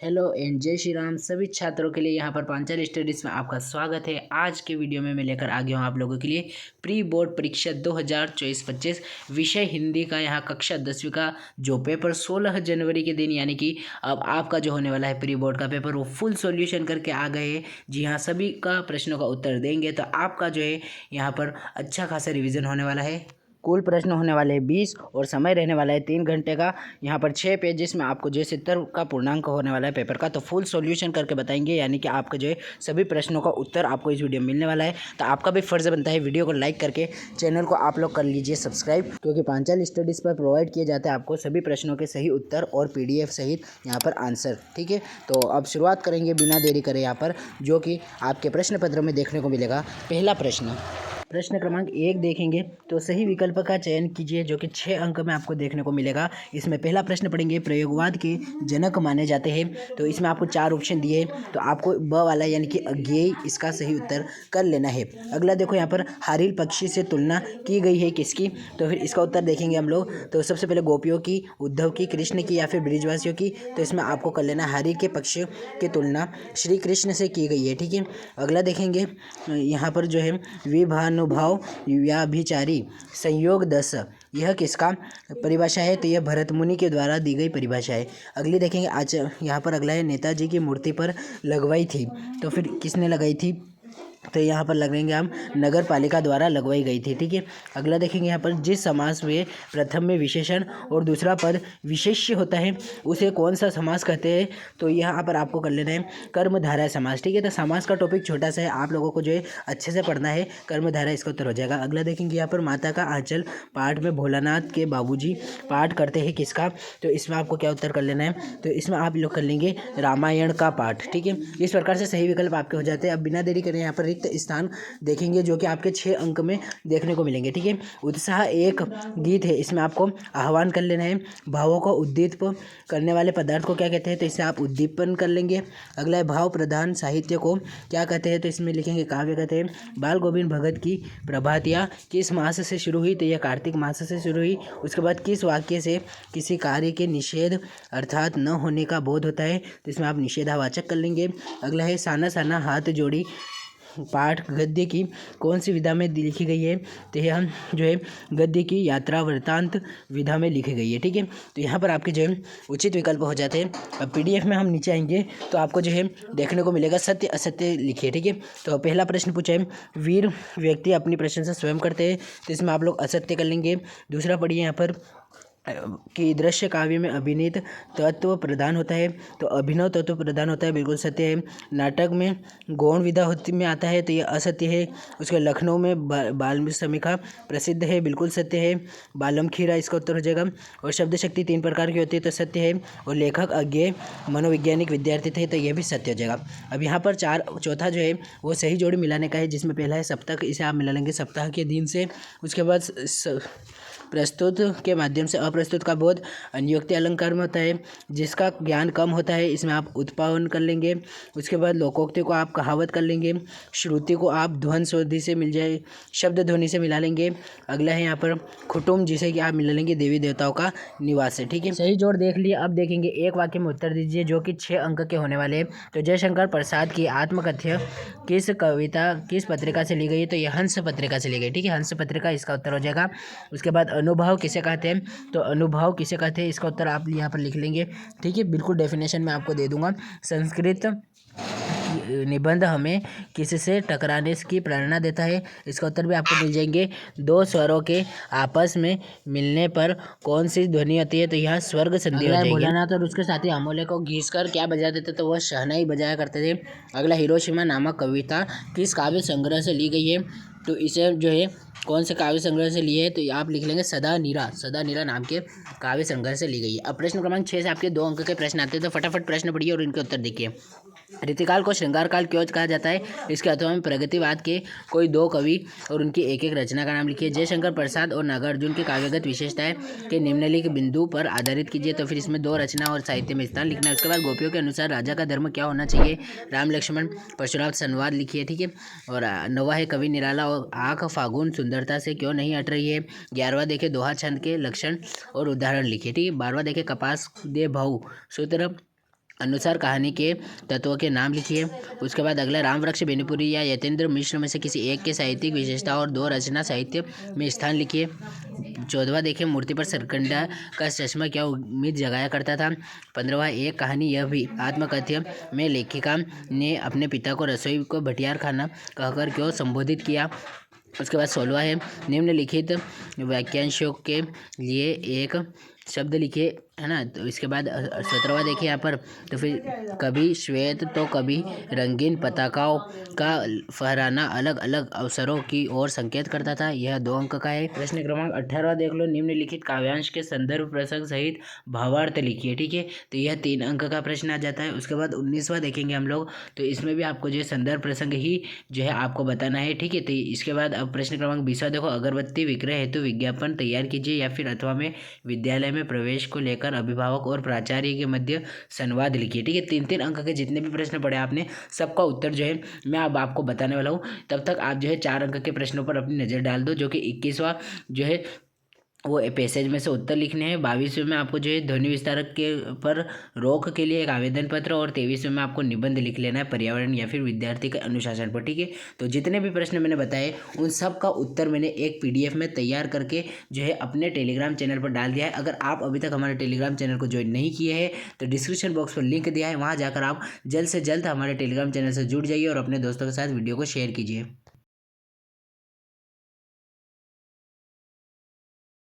Hello and जय श्री राम सभी छात्रों के लिए यहाँ पर पांचाल स्टडीज़ में आपका स्वागत है। आज के वीडियो में मैं लेकर आ गया हूँ आप लोगों के लिए प्री बोर्ड परीक्षा 2024-25 विषय हिंदी का यहाँ कक्षा 10वीं का जो पेपर 16 जनवरी के दिन यानी कि अब आपका जो होने वाला है प्री बोर्ड का पेपर वो फुल सॉल्यूशन करके आ गए हैं। जी हाँ, सभी का प्रश्नों का उत्तर देंगे तो आपका जो है यहाँ पर अच्छा खासा रिविज़न होने वाला है। कुल प्रश्न होने वाले हैं 20 और समय रहने वाला है 3 घंटे का। यहाँ पर 6 पेजेस में आपको जो है 70 का पूर्णांक होने वाला है पेपर का, तो फुल सॉल्यूशन करके बताएंगे यानी कि आपका जो है सभी प्रश्नों का उत्तर आपको इस वीडियो में मिलने वाला है। तो आपका भी फर्ज बनता है वीडियो को लाइक करके चैनल को आप लोग कर लीजिए सब्सक्राइब, क्योंकि पांचाल स्टडीज़ पर प्रोवाइड किए जाते हैं आपको सभी प्रश्नों के सही उत्तर और PDF सहित यहाँ पर आंसर। ठीक है, तो अब शुरुआत करेंगे बिना देरी करे यहाँ पर, जो कि आपके प्रश्न पत्र में देखने को मिलेगा। पहला प्रश्न क्रमांक 1 देखेंगे तो सही विकल्प का चयन कीजिए, जो कि 6 अंक में आपको देखने को मिलेगा। इसमें पहला प्रश्न पढ़ेंगे, प्रयोगवाद के जनक माने जाते हैं। तो इसमें आपको 4 ऑप्शन दिए, तो आपको ब वाला यानी कि अज्ञेय इसका सही उत्तर कर लेना है। अगला देखो, यहाँ पर हारिल पक्षी से तुलना की गई है किसकी, तो फिर इसका उत्तर देखेंगे हम लोग। तो सबसे पहले गोपियों की, उद्धव की, कृष्ण की या फिर ब्रिजवासियों की, तो इसमें आपको कर लेना हारिल के पक्षी की तुलना श्री कृष्ण से की गई है। ठीक है, अगला देखेंगे यहाँ पर जो है विभानुभाव व्याभिचारी संयोग 10, यह किसका परिभाषा है, तो यह भरत मुनि के द्वारा दी गई परिभाषा है। अगली देखेंगे, आज यहाँ पर अगला है नेताजी की मूर्ति पर लगवाई थी, तो फिर किसने लगाई थी, तो यहाँ पर लगेंगे हम नगर पालिका द्वारा लगवाई गई थी। ठीक है, अगला देखेंगे यहाँ पर जिस समास में प्रथम में विशेषण और दूसरा पद विशेष्य होता है उसे कौन सा समास कहते हैं, तो यहाँ पर आपको कर लेना है कर्मधारय समास। ठीक है, तो समास का टॉपिक छोटा सा है, आप लोगों को जो है अच्छे से पढ़ना है। कर्मधारय इसका उत्तर हो जाएगा। अगला देखेंगे यहाँ पर माता का आंचल पाठ में भोलानाथ के बाबूजी पाठ करते हैं किसका, तो इसमें आपको क्या उत्तर कर लेना है, तो इसमें आप लोग कर लेंगे रामायण का पाठ। ठीक है, इस प्रकार से सही विकल्प आपके हो जाते हैं। अब बिना देरी करें यहाँ पर रिक्त स्थान देखेंगे, जो कि आपके 6 अंक में देखने को मिलेंगे। ठीक है, उत्साह एक गीत है, इसमें आपको आह्वान कर लेना है। भावों को उद्दीपक करने वाले पदार्थ को क्या कहते हैं, तो इससे आप उद्दीपन कर लेंगे। अगला है भाव प्रधान साहित्य को क्या कहते हैं, तो इसमें लिखेंगे काव्य कहते हैं। बाल गोविंद भगत की प्रभातियाँ किस मास से शुरू हुई, तो यह कार्तिक मास से शुरू हुई। उसके बाद किस वाक्य से किसी कार्य के निषेध अर्थात न होने का बोध होता है, तो इसमें आप निषेधावाचक कर लेंगे। अगला है साना साना हाथ जोड़ी पाठ गद्य की कौन सी विधा में लिखी गई है, तो यह जो है गद्य की यात्रा वृत्तांत विधा में लिखी गई है। ठीक है, तो यहाँ पर आपके जो है उचित विकल्प हो जाते हैं। अब PDF में हम नीचे आएंगे तो आपको जो है देखने को मिलेगा सत्य असत्य लिखिए। ठीक है, तो पहला प्रश्न पूछा है वीर व्यक्ति अपनी प्रशंसा स्वयं करते हैं, तो इसमें आप लोग असत्य कर लेंगे। दूसरा पढ़िए यहाँ पर कि दृश्य काव्य में अभिनीत तत्व प्रधान होता है, तो अभिनव तत्व प्रधान होता है, बिल्कुल सत्य है। नाटक में गौण विधा होती में आता है, तो ये असत्य है। उसके लखनऊ में बाल समीक्षा प्रसिद्ध है, बिल्कुल सत्य है। बालम खीरा इसका उत्तर हो जाएगा। और शब्द शक्ति 3 प्रकार की होती है, तो सत्य है। और लेखक अज्ञेय मनोवैज्ञानिक विद्यार्थी थे, तो यह भी सत्य हो जाएगा। अब यहाँ पर चौथा जो है वो सही जोड़ी मिलाने का है, जिसमें पहला है सप्ताह, इसे आप मिला लेंगे सप्ताह के दिन से। उसके बाद प्रस्तुत के माध्यम से अप्रस्तुत का बोध अनुक्ति अलंकार में होता है, जिसका ज्ञान कम होता है, इसमें आप उत्पादन कर लेंगे। उसके बाद लोकोक्ति को आप कहावत कर लेंगे। श्रुति को आप ध्वन सोधि से मिल जाए, शब्द ध्वनि से मिला लेंगे। अगला है यहाँ पर कुटुम्ब, जिसे कि आप मिला लेंगे देवी देवताओं का निवास है। ठीक है, सही जोड़ देख लिए। अब देखेंगे एक वाक्य में उत्तर दीजिए, जो कि 6 अंक के होने वाले हैं। तो जयशंकर प्रसाद की आत्मकथ्य किस कविता किस पत्रिका से ली गई है, तो यह हंस पत्रिका से ली गई। ठीक है, हंस पत्रिका इसका उत्तर हो जाएगा। उसके बाद अनुभव किसे कहते हैं, तो अनुभव किसे कहते हैं, इसका उत्तर आप यहाँ पर लिख लेंगे। ठीक है, बिल्कुल डेफिनेशन में आपको दे दूंगा। संस्कृत निबंध हमें किससे टकराने की प्रेरणा देता है, इसका उत्तर भी आपको मिल जाएंगे। 2 स्वरों के आपस में मिलने पर कौन सी ध्वनि होती है, तो यह स्वर्ग संधि हो जाएगी। भोलानाथ और उसके साथी अमोले को घीस कर क्या बजाते थे, तो वह शहनाई बजाया करते थे। अगला हिरोशिमा नामक कविता किस काव्य संग्रह से ली गई है, तो इसे जो है कौन से काव्य संग्रह से लिए है, तो आप लिख लेंगे सदा नीरा नाम के काव्य संग्रह से ली गई है। अब प्रश्न क्रमांक 6 से आपके 2 अंक के प्रश्न आते हैं, तो फटाफट प्रश्न पढ़िए और इनके उत्तर देखिए। रीतिकाल को श्रृंगार काल क्यों कहा जाता है, इसके अथवा में प्रगतिवाद के कोई 2 कवि और उनकी एक एक रचना का नाम लिखिए। जयशंकर प्रसाद और नागार्जुन की काव्यगत विशेषताएं के निम्नलिखित बिंदु पर आधारित कीजिए, तो फिर इसमें 2 रचना और साहित्य में स्थान लिखना है। उसके बाद गोपियों के अनुसार राजा का धर्म क्या होना चाहिए, राम लक्ष्मण परशुराम संवाद लिखिए। ठीक है, और 9वां है कवि निराला और आँख फागुन सुंदरता से क्यों नहीं हट रही है। 11वां देखे दोहा छंद के लक्षण और उदाहरण लिखिए। ठीक है, 12वां देखे कपास दे भाऊ सूत्र अनुसार कहानी के तत्वों के नाम लिखिए। उसके बाद अगला रामवृक्ष, बेनीपुरी या यतेंद्र मिश्र में से किसी एक के साहित्यिक विशेषता और दो रचना साहित्य में स्थान लिखिए। 14वां देखिए, मूर्ति पर सरकंडा का चश्मा क्या उम्मीद जगाया करता था। 15वां, एक कहानी यह भी आत्मकथ्य में लेखिका ने अपने पिता को रसोई को भटियार खाना कहकर क्यों संबोधित किया। उसके बाद 16वां है, निम्नलिखित वाक्यांशों के लिए एक शब्द लिखिए, है ना। तो इसके बाद 17वां देखिए यहाँ पर, तो फिर कभी श्वेत तो कभी रंगीन पताकाओं का फहराना अलग अलग अवसरों की ओर संकेत करता था। यह 2 अंक का है। प्रश्न क्रमांक 18वां देख लो, निम्नलिखित काव्यांश के संदर्भ प्रसंग सहित भावार्थ लिखिए। ठीक है, तो यह 3 अंक का प्रश्न आ जाता है। उसके बाद 19वां देखेंगे हम लोग, तो इसमें भी आपको जो है संदर्भ प्रसंग ही जो है आपको बताना है। ठीक है, तो इसके बाद अब प्रश्न क्रमांक 20वां देखो, अगरबत्ती विक्रय हेतु विज्ञापन तैयार कीजिए या फिर अथवा में विद्यालय में प्रवेश को लेकर अभिभावक और प्राचार्य के मध्य संवाद लिखिए। ठीक है, 3-3 अंक के जितने भी प्रश्न पढ़े आपने, सबका उत्तर जो है मैं अब आपको बताने वाला हूँ। तब तक आप जो है 4 अंक के प्रश्नों पर अपनी नज़र डाल दो, जो कि 21वां जो है वो पैसेज में से उत्तर लिखने हैं। 22वें में आपको जो है ध्वनि विस्तारक के पर रोक के लिए एक आवेदन पत्र, और 23वें में आपको निबंध लिख लेना है पर्यावरण या फिर विद्यार्थी के अनुशासन पर। ठीक है, तो जितने भी प्रश्न मैंने बताए उन सब का उत्तर मैंने एक PDF में तैयार करके जो है अपने टेलीग्राम चैनल पर डाल दिया है। अगर आप अभी तक हमारे टेलीग्राम चैनल को ज्वाइन नहीं किए हैं तो डिस्क्रिप्शन बॉक्स पर लिंक दिया है, वहाँ जाकर आप जल्द से जल्द हमारे टेलीग्राम चैनल से जुड़ जाइए और अपने दोस्तों के साथ वीडियो को शेयर कीजिए।